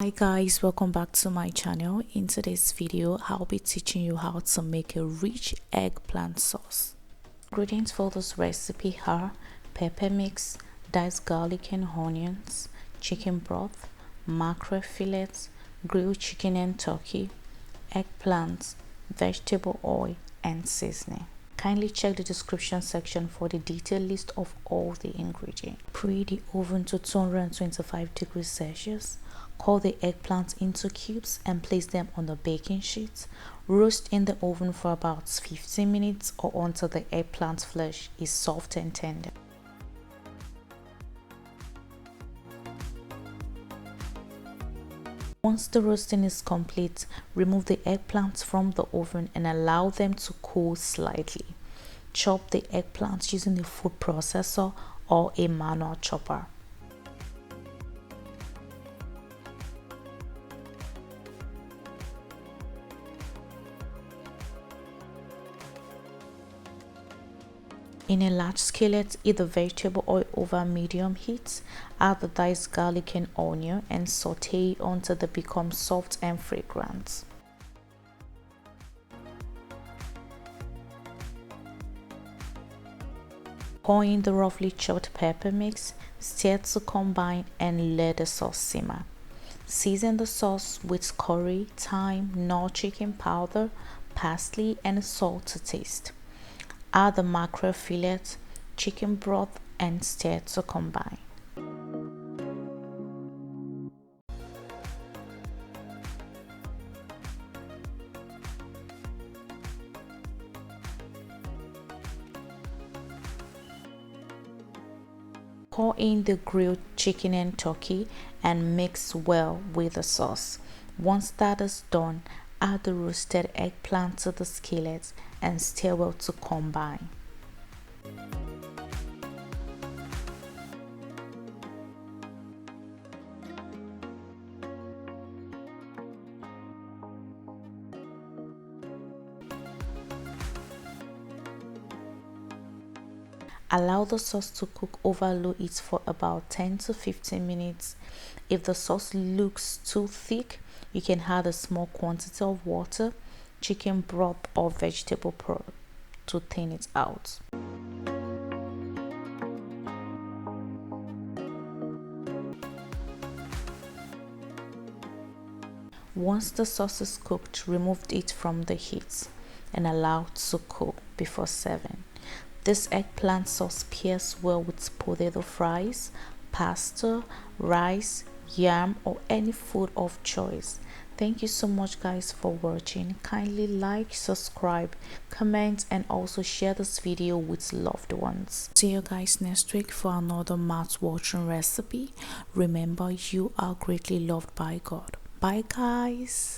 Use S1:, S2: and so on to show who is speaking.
S1: Hi guys, welcome back to my channel. In today's video I'll be teaching you how to make a rich eggplant sauce. Ingredients for this recipe are pepper mix, diced garlic and onions, chicken broth, mackerel fillets, grilled chicken and turkey, eggplants, vegetable oil and seasoning. Kindly check the description section for the detailed list of all the ingredients. Preheat the oven to 225 degrees Celsius. Cut the eggplants into cubes and place them on the baking sheet. Roast in the oven for about 15 minutes or until the eggplant flesh is soft and tender. Once the roasting is complete, remove the eggplants from the oven and allow them to cool slightly. Chop the eggplants using a food processor or a manual chopper. In a large skillet, heat the vegetable oil over medium heat. Add the diced garlic and onion and sauté until they become soft and fragrant. Pour in the roughly chopped pepper mix, stir to combine and let the sauce simmer. Season the sauce with curry, thyme, knor chicken powder, parsley and salt to taste. Add the mackerel fillet, chicken broth and stir to combine. Pour in the grilled chicken and turkey and mix well with the sauce. Once that is done, add the roasted eggplant to the skillet and stir well to combine. Allow the sauce to cook over low heat for about 10 to 15 minutes. If the sauce looks too thick, you can add a small quantity of water, chicken broth or vegetable broth to thin it out. Once the sauce is cooked, remove it from the heat and allow it to cool before serving. This eggplant sauce pairs well with potato fries, pasta, rice, yam or any food of choice. Thank you so much guys for watching. Kindly like, subscribe, comment and also share this video with loved ones. See you guys next week for another mouth-watering recipe. Remember, you are greatly loved by God. Bye guys.